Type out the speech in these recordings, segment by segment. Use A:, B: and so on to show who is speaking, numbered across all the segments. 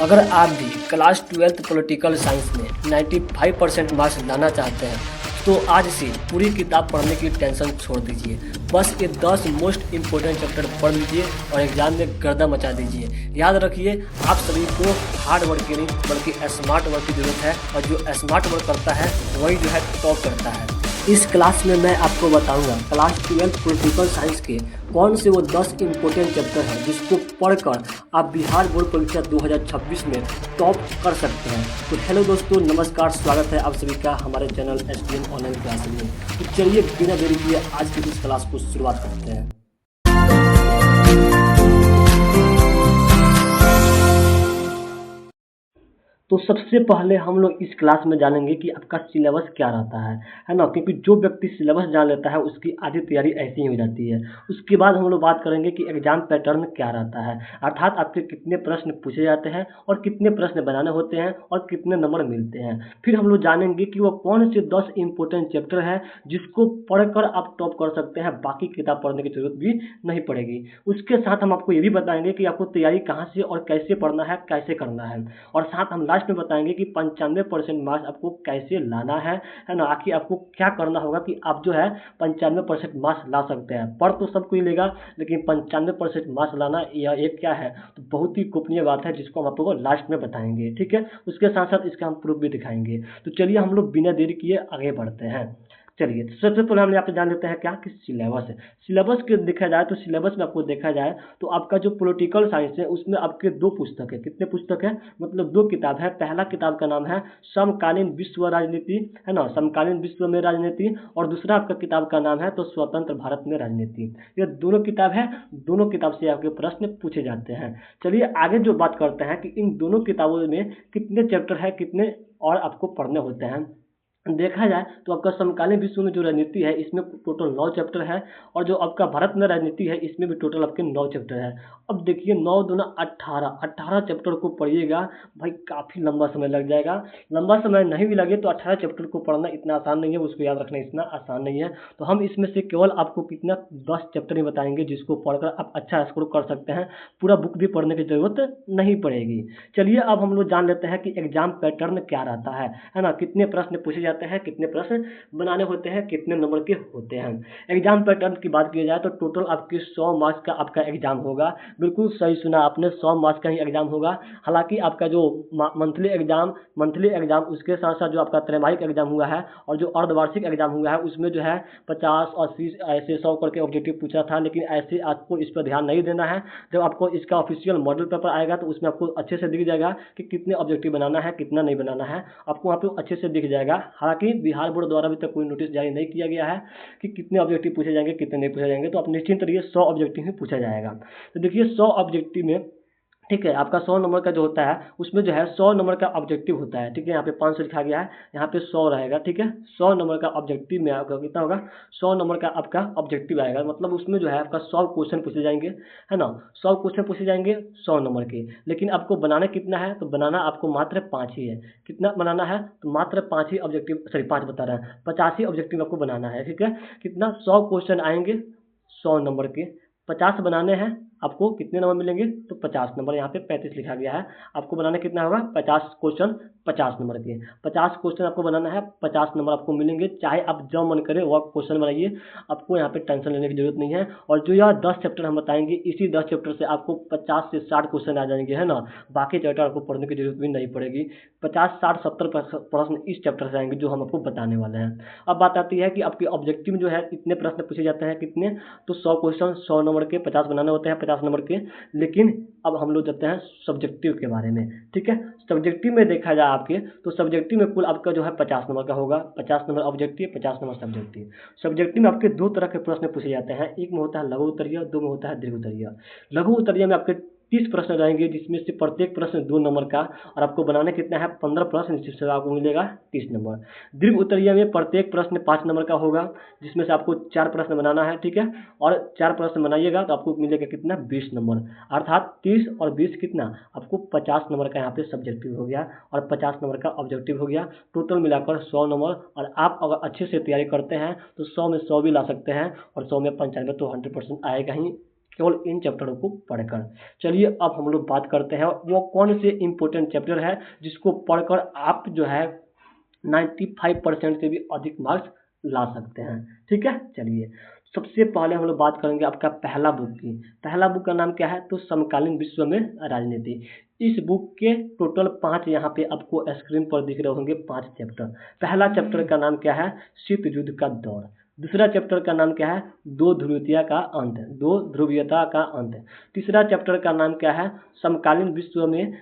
A: अगर आप भी क्लास 12th पॉलिटिकल साइंस में 95% मार्क्स लाना चाहते हैं तो आज से पूरी किताब पढ़ने की टेंशन छोड़ दीजिए। बस ये 10 मोस्ट इम्पोर्टेंट चैप्टर पढ़ लीजिए और एग्जाम में गर्दा मचा दीजिए। याद रखिए, आप सभी को हार्ड वर्क की नहीं बल्कि स्मार्ट वर्क की ज़रूरत है, और जो स्मार्ट वर्क करता है वही जो है टॉप करता है। इस क्लास में मैं आपको बताऊंगा क्लास 12th पॉलिटिकल साइंस के कौन से वो 10 इम्पोर्टेंट चैप्टर हैं जिसको पढ़कर आप बिहार बोर्ड परीक्षा 2026 में टॉप कर सकते हैं। तो हेलो दोस्तों, नमस्कार, स्वागत है आप सभी का हमारे चैनल STM ऑनलाइन क्लास में। तो चलिए बिना देरी किए आज की इस क्लास को शुरुआत करते हैं। तो सबसे पहले हम लोग इस क्लास में जानेंगे कि आपका सिलेबस क्या रहता है ना, क्योंकि जो व्यक्ति सिलेबस जान लेता है उसकी आधी तैयारी ऐसी ही हो जाती है। उसके बाद हम लोग बात करेंगे कि एग्जाम पैटर्न क्या रहता है, अर्थात आपके कितने प्रश्न पूछे जाते हैं और कितने प्रश्न बनाने होते हैं और कितने नंबर मिलते हैं। फिर हम लोग जानेंगे कि वो कौन से 10 इंपॉर्टेंट चैप्टर है जिसको पढ़कर आप टॉप कर सकते हैं, बाकी किताब पढ़ने की जरूरत भी नहीं पड़ेगी। उसके साथ हम आपको ये भी बताएंगे कि आपको तैयारी कहाँ से और कैसे पढ़ना है, कैसे करना है, और साथ हम लास्ट में बताएंगे कि 95% मार्क्स आपको कैसे लाना है ना, आखिर आपको क्या करना होगा कि आप जो है 95% मार्क्स ला सकते हैं। पढ़ तो सब कोई लेगा, लेकिन 95% मार्क्स लाना यह एक क्या है, तो बहुत ही गोपनीय बात है जिसको हम आपको लास्ट में बताएंगे। ठीक है, उसके साथ साथ इसका हम प्रूफ भी दिखाएंगे। तो चलिए हम लोग बिना देरी किए आगे बढ़ते हैं। चलिए, तो सबसे पहले हम यहाँ पे जान लेते हैं क्या कि सिलेबस है। सिलेबस के देखा जाए तो सिलेबस में आपको देखा जाए तो आपका जो पॉलिटिकल साइंस है उसमें आपके 2 पुस्तक है। कितने पुस्तक है, मतलब 2 किताब है। पहला किताब का नाम है समकालीन विश्व राजनीति, है ना, समकालीन विश्व में राजनीति, और दूसरा आपका किताब का नाम है तो स्वतंत्र भारत में राजनीति। ये दोनों किताब है, दोनों किताब से आपके प्रश्न पूछे जाते हैं। चलिए आगे जो बात करते हैं कि इन दोनों किताबों में कितने चैप्टर है, कितने और आपको पढ़ने होते हैं। देखा जाए तो आपका समकालीन विश्व में जो राजनीति है इसमें टोटल 9 चैप्टर है, और जो आपका भारत में राजनीति है इसमें भी टोटल आपके 9 चैप्टर है। अब देखिए 9 दूना 18 चैप्टर को पढ़िएगा भाई, काफ़ी लंबा समय लग जाएगा। लंबा समय नहीं भी लगे तो 18 चैप्टर को पढ़ना इतना आसान नहीं है, उसको याद रखना इतना आसान नहीं है। तो हम इसमें से केवल आपको कितना 10 चैप्टर ही बताएंगे जिसको पढ़कर आप अच्छा स्कोर कर सकते हैं, पूरा बुक भी पढ़ने की ज़रूरत नहीं पड़ेगी। चलिए अब हम लोग जान लेते हैं कि एग्जाम पैटर्न क्या रहता है ना, कितने प्रश्न पूछे जाते हैं, कितने प्रश्न बनाने होते हैं, कितने नंबर के होते हैं। एग्जाम पैटर्न की बात की जाए तो टोटल आपके 100 मार्क्स का आपका एग्जाम होगा। बिल्कुल सही सुना आपने, 100 मार्क्स का ही एग्जाम होगा। हालांकि आपका जो मंथली एग्जाम उसके साथ साथ जो आपका त्रैमासिक एग्जाम हुआ है और जो अर्धवार्षिक एग्जाम हुआ है उसमें जो है 50, 80 ऐसे 100 करके ऑब्जेक्टिव पूछा था, लेकिन ऐसे आपको इस पर ध्यान नहीं देना है। जब आपको इसका ऑफिशियल मॉडल पेपर आएगा तो उसमें आपको अच्छे से दिख जाएगा कि कितने ऑब्जेक्टिव बनाना है, कितना नहीं बनाना है, आपको वहाँ पे अच्छे से दिख जाएगा। हालांकि बिहार बोर्ड द्वारा अभी तक कोई नोटिस जारी नहीं किया गया है कि कितने ऑब्जेक्टिव पूछे जाएंगे, कितने नहीं पूछे जाएंगे, तो आप निश्चिंत रहिए 100 ऑब्जेक्टिव ही पूछा जाएगा। तो देखिए 100 ऑब्जेक्टिव में, ठीक है, आपका 100 नंबर का जो होता है उसमें जो है 100 नंबर का ऑब्जेक्टिव होता है। ठीक है, यहाँ पे 500 लिखा गया है, यहाँ पे 100 रहेगा। ठीक है, 100 नंबर का ऑब्जेक्टिव में आपका कितना होगा, 100 नंबर का आपका ऑब्जेक्टिव आएगा। मतलब उसमें जो है आपका 100 क्वेश्चन पूछे जाएंगे, है ना, 100 क्वेश्चन पूछे जाएंगे 100 नंबर के। लेकिन आपको बनाना कितना है, तो बनाना आपको मात्र 5 ही है। कितना बनाना है, तो मात्र 5 ही ऑब्जेक्टिव, सॉरी 5 बता रहा है, 85 ऑब्जेक्टिव आपको बनाना है। ठीक है, कितना, 100 क्वेश्चन आएंगे 100 नंबर के, 50 बनाने हैं, आपको कितने नंबर मिलेंगे, तो 50 नंबर। यहाँ पे 35 लिखा गया है, आपको बनाना कितना होगा, 50 क्वेश्चन 50 नंबर के। 50 क्वेश्चन आपको बनाना है, 50 नंबर आपको मिलेंगे। चाहे आप जब मन करे वह क्वेश्चन बनाइए, आपको यहाँ पे टेंशन लेने की जरूरत नहीं है। और जो यह 10 चैप्टर हम बताएंगे, इसी 10 चैप्टर से आपको 50 से 60 क्वेश्चन आ जाएंगे, है ना। बाकी चैप्टर आपको पढ़ने की जरूरत भी नहीं पड़ेगी। 50, 60, 70 प्रश्न इस चैप्टर से आएंगे जो हम आपको बताने वाले हैं। अब बात आती है कि आपके ऑब्जेक्टिव में जो है कितने प्रश्न पूछे जाते हैं, कितने, तो 100 क्वेश्चन 100 नंबर के 50 बनाने होते हैं, 50 नंबर के। लेकिन अब हम लोग जाते हैं सब्जेक्टिव के बारे में। ठीक है, सब्जेक्टिव में देखा जाए आपके, तो सब्जेक्टिव में कुल आपका जो है 50 नंबर का होगा। 50 number objective, 50 number subjective. Subjective में आपके 2 तरह के प्रश्न पूछे जाते हैं, एक में होता है लघु उत्तरीय, 2 में होता है दीर्घ उत्तरीय। लघु उत्तरीय में आपके 30 प्रश्न रहेंगे, जिसमें से प्रत्येक प्रश्न 2 नंबर का, और आपको बनाने कितना है, 15 प्रश्न, जिससे आपको मिलेगा 30 नंबर। दीर्घ उत्तरीय में प्रत्येक प्रश्न 5 नंबर का होगा, जिसमें से आपको 4 प्रश्न बनाना है। ठीक है, और 4 प्रश्न बनाइएगा तो आपको मिलेगा कितना, 20 नंबर। अर्थात 30 और 20 कितना, आपको 50 नंबर का यहाँ पे सब्जेक्टिव हो गया और 50 नंबर का ऑब्जेक्टिव हो गया। टोटल मिलाकर 100 नंबर। और आप अगर अच्छे से तैयारी करते हैं तो 100 में 100 भी ला सकते हैं, और 100 में 95 तो 100% आएगा ही। केवल इन चैप्टरों को पढ़कर। चलिए अब हम लोग बात करते हैं वो कौन से इम्पोर्टेंट चैप्टर है जिसको पढ़कर आप जो है 95% से भी अधिक मार्क्स ला सकते हैं। ठीक है, चलिए सबसे पहले हम लोग बात करेंगे आपका पहला बुक की। पहला बुक का नाम क्या है? तो समकालीन विश्व में राजनीति। इस बुक के टोटल 5 यहाँ पे आपको स्क्रीन पर दिख रहे होंगे 5 चैप्टर। पहला चैप्टर का नाम क्या है? शीत युद्ध का दौर। दूसरा चैप्टर का नाम क्या है? दो ध्रुवीयता का अंत। दो ध्रुवीयता का अंत। तीसरा चैप्टर का नाम क्या है? समकालीन विश्व में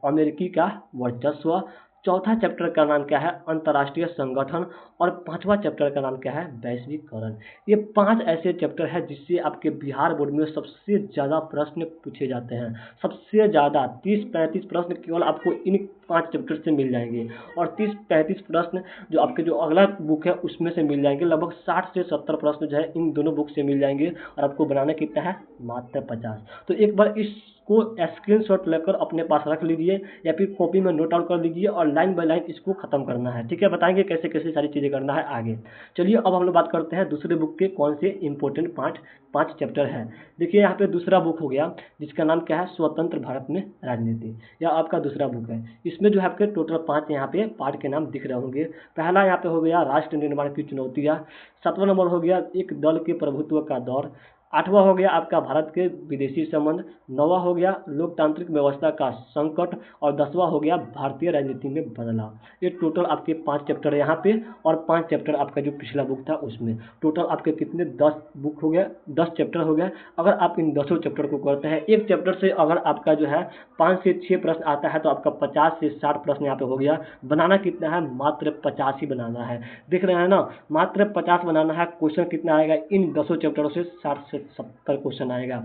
A: अमेरिकी का वर्चस्व। चौथा चैप्टर का नाम क्या है? अंतर्राष्ट्रीय संगठन। और पांचवा चैप्टर का नाम क्या है? वैश्वीकरण। ये 5 ऐसे चैप्टर हैं जिससे आपके बिहार बोर्ड में सबसे ज़्यादा प्रश्न पूछे जाते हैं। सबसे ज़्यादा 30-35 प्रश्न केवल आपको इन 5 चैप्टर से मिल जाएंगे और 30-35 प्रश्न जो आपके जो अगला बुक है उसमें से मिल जाएंगे। लगभग 60 से 70 प्रश्न जो है इन दोनों बुक से मिल जाएंगे और आपको बनाना कितना है? मात्र 50। तो एक बार इसको स्क्रीनशॉट लेकर अपने पास रख लीजिए या फिर कॉपी में नोट डाउन कर लीजिए और लाइन बाय लाइन इसको खत्म करना है। ठीक है, बताएंगे कैसे कैसे सारी चीज़ें करना है आगे। चलिए अब हम लोग बात करते हैं दूसरे बुक के कौन से इंपॉर्टेंट 5 चैप्टर है। देखिए यहाँ पे दूसरा बुक हो गया जिसका नाम क्या है? स्वतंत्र भारत में राजनीति। यह आपका दूसरा बुक है। इसमें जो है आपके टोटल 5 यहाँ पे पार्ट के नाम दिख रहे होंगे। पहला यहाँ पे हो गया राष्ट्र निर्माण की चुनौतियाँ। 7वां नंबर हो गया एक दल के प्रभुत्व का दौर। 8वां हो गया आपका भारत के विदेशी संबंध। 9वां हो गया लोकतांत्रिक व्यवस्था का संकट। और 10वां हो गया भारतीय राजनीति में बदलाव। ये टोटल आपके 5 चैप्टर है यहाँ पे और 5 चैप्टर आपका जो पिछला बुक था उसमें। टोटल आपके कितने 10 बुक हो गया, 10 चैप्टर हो गया। अगर आप इन 10 चैप्टर को करते हैं, एक चैप्टर से अगर आपका जो है 5 से 6 प्रश्न आता है तो आपका 50 से 60 प्रश्न यहाँ पे हो गया। बनाना कितना है? मात्र 50 ही बनाना है। देख रहे हैं ना, मात्र 50 बनाना है। क्वेश्चन कितना आएगा? इन 10 चैप्टरों से 60 से 70 क्वेश्चन आएगा।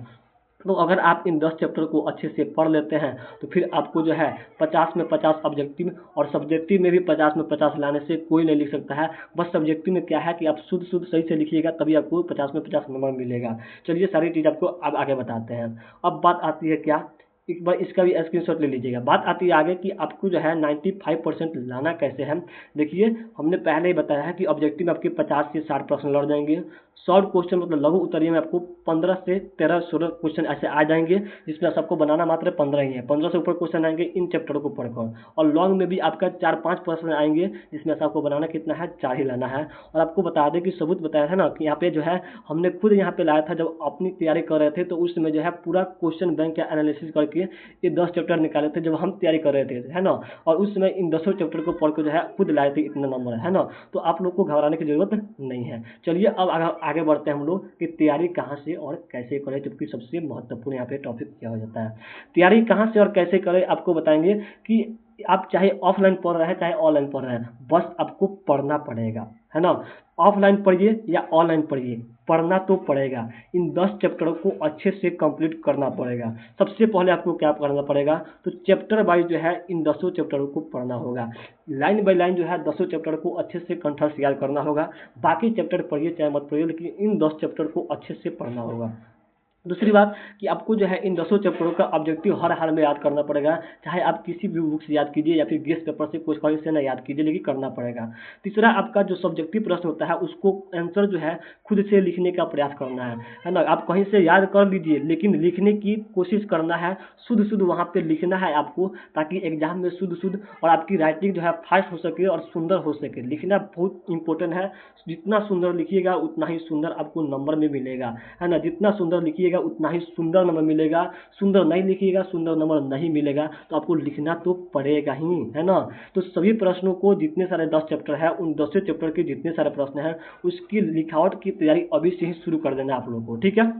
A: तो अगर आप इन 10 चैप्टर को अच्छे से पढ़ लेते हैं तो फिर आपको जो है 50 में 50 ऑब्जेक्टिव और सब्जेक्टिव में भी 50 में 50 लाने से कोई नहीं लिख सकता है। बस सब्जेक्टिव में क्या है कि आप शुद्ध सही से लिखिएगा तभी आपको 50 में 50 नंबर मिलेगा। चलिए सारी चीज़ आपको अब आगे बताते हैं। अब बात आती है क्या, एक बार इसका भी स्क्रीनशॉट ले लीजिएगा। बात आती है आगे कि आपको जो है 95% लाना कैसे है। देखिए हमने पहले ही बताया है कि ऑब्जेक्टिव में आपके 50 से 60 प्रश्न लड़ जाएंगे। शॉर्ट क्वेश्चन मतलब लघु उत्तरीय में आपको 15 से 13-16 क्वेश्चन ऐसे आ जाएंगे जिसमें सबको बनाना मात्र 15 ही है। 15 से ऊपर क्वेश्चन आएंगे इन चैप्टरों को पढ़कर। और लॉन्ग में भी आपका 4-5 प्रश्न आएंगे जिसमें से आपको बनाना कितना है? 4 ही लाना है। और आपको बता दें कि सबूत बताया था ना कि यहाँ पे जो है हमने खुद यहाँ पे लाया था जब अपनी तैयारी कर रहे थे तो उस समय जो है पूरा क्वेश्चन बैंक का एनालिसिस करके ये 10 चैप्टर निकाले थे जब हम तैयारी कर रहे थे, है ना। और उस समय इन 10 चैप्टर को पढ़ के जो है खुद लाए थे, इतना नंबर है ना। तो आप लोग को घबराने की जरूरत नहीं है। चलिए अब आगे बढ़ते हैं हम लोग कि तैयारी कहाँ से और कैसे करें, जबकि सबसे महत्वपूर्ण यहाँ पे टॉपिक क्या हो जाता है। तैयारी कहाँ से और कैसे करें आपको बताएंगे कि आप चाहे ऑफलाइन पढ़ रहे हैं चाहे ऑनलाइन पढ़ रहे हैं, बस आपको पढ़ना पड़ेगा, है ना। ऑफलाइन पढ़िए या ऑनलाइन पढ़िए, पढ़ना तो पड़ेगा। इन 10 चैप्टरों को अच्छे से कंप्लीट करना पड़ेगा। सबसे पहले आपको क्या करना पड़ेगा? तो चैप्टर वाइज जो है इन 10 चैप्टरों को पढ़ना होगा। लाइन बाय लाइन जो है 10 चैप्टर को अच्छे से कंठस्थ याद करना होगा। बाकी चैप्टर पढ़िए चाहे मत पढ़िए, लेकिन इन 10 चैप्टर को अच्छे से पढ़ना होगा। दूसरी बात कि आपको जो है इन 10 चैप्टरों का ऑब्जेक्टिव हर हाल में याद करना पड़ेगा। चाहे आप किसी भी बुक से याद कीजिए या फिर गेस्ट पेपर से कुछ कहीं से ना याद कीजिए, लेकिन करना पड़ेगा। तीसरा आपका जो सब्जेक्टिव प्रश्न होता है उसको आंसर जो है खुद से लिखने का प्रयास करना है ना। आप कहीं से याद कर लीजिए लेकिन लिखने की कोशिश करना है, शुद्ध वहाँ पे लिखना है आपको, ताकि एग्जाम में शुद्ध और आपकी राइटिंग जो है फास्ट हो सके और सुंदर हो सके। लिखना बहुत इंपॉर्टेंट है। जितना सुंदर लिखिएगा उतना ही सुंदर आपको नंबर में मिलेगा, है ना। जितना सुंदर लिखिएगा उतना ही सुंदर नंबर मिलेगा। सुंदर नहीं लिखिएगा सुंदर नंबर नहीं मिलेगा। तो आपको लिखना तो पड़ेगा ही, है ना। तो सभी प्रश्नों को, जितने सारे 10 चैप्टर है उन 10 चैप्टर के जितने सारे प्रश्न हैं उसकी लिखावट की तैयारी अभी से ही शुरू कर देना आप लोगों को, ठीक है।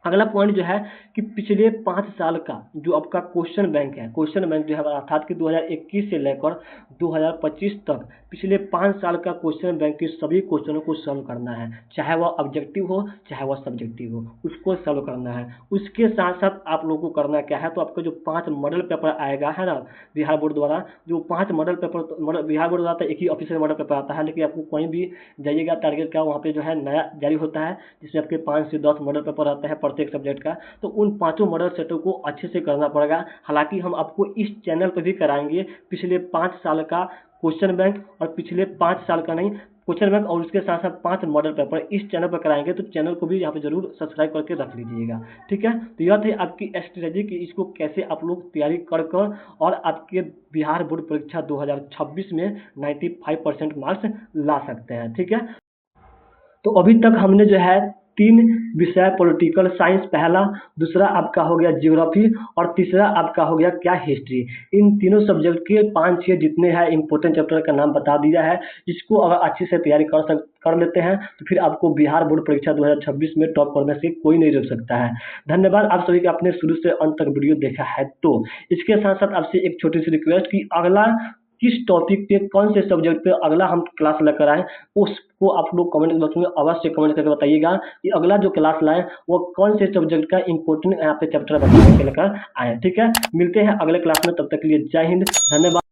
A: अगला पॉइंट जो है कि पिछले 5 साल का जो आपका क्वेश्चन बैंक है, क्वेश्चन बैंक जो है अर्थात कि 2021 से लेकर 2025 तक पिछले 5 साल का क्वेश्चन बैंक के सभी क्वेश्चनों को सॉल्व करना है। चाहे वह ऑब्जेक्टिव हो चाहे वह सब्जेक्टिव हो, उसको सॉल्व करना है। उसके साथ साथ आप लोगों को करना क्या है, तो आपका जो 5 मॉडल पेपर आएगा, है ना, बिहार बोर्ड द्वारा जो 5 मॉडल पेपर, बिहार बोर्ड द्वारा एक ही ऑफिस में मॉडल पेपर आता है, लेकिन आपको कहीं भी जाइएगा टारगेट का वहाँ पे जो है नया जारी होता है जिसमें आपके 5 से 10 मॉडल पेपर आता है प्रत्येक सब्जेक्ट का। तो उन 5 मॉडल सेटों को अच्छे से करना पड़ेगा। हालांकि हम आपको इस चैनल पर भी कराएंगे पिछले 5 साल का क्वेश्चन बैंक और पिछले 5 साल का नहीं क्वेश्चन बैंक और उसके साथ साथ 5 मॉडल पेपर इस चैनल पर कराएंगे, तो चैनल को भी यहाँ पे जरूर सब्सक्राइब करके रख लीजिएगा। ठीक है, तो यह थी आपकी स्ट्रेटेजी कि इसको कैसे आप लोग तैयारी कर कर और आपके बिहार बोर्ड परीक्षा 2026 में 95% मार्क्स ला सकते हैं। ठीक है, तो अभी तक हमने जो है 3 विषय पॉलिटिकल साइंस पहला, दूसरा आपका हो गया ज्योग्राफी और तीसरा आपका हो गया क्या हिस्ट्री। इन तीनों सब्जेक्ट के 5-6 जितने हैं इंपॉर्टेंट चैप्टर का नाम बता दिया है। इसको अगर अच्छे से तैयारी कर लेते हैं तो फिर आपको बिहार बोर्ड परीक्षा 2026 में टॉप करने से कोई नहीं रोक सकता है। धन्यवाद आप सभी का आपने शुरू से अंत तक वीडियो देखा है। तो इसके साथ साथ आपसे एक छोटी सी रिक्वेस्ट कि अगला किस टॉपिक पे, कौन से सब्जेक्ट पे अगला हम क्लास लेकर आए, उसको आप लोग कमेंट बॉक्स में अवश्य कमेंट करके बताइएगा कि अगला जो क्लास लाएं वो कौन से सब्जेक्ट का इंपॉर्टेंट यहाँ पे चैप्टर बताने के लेकर आए। ठीक है, मिलते हैं अगले क्लास में, तब तक के लिए जय हिंद, धन्यवाद।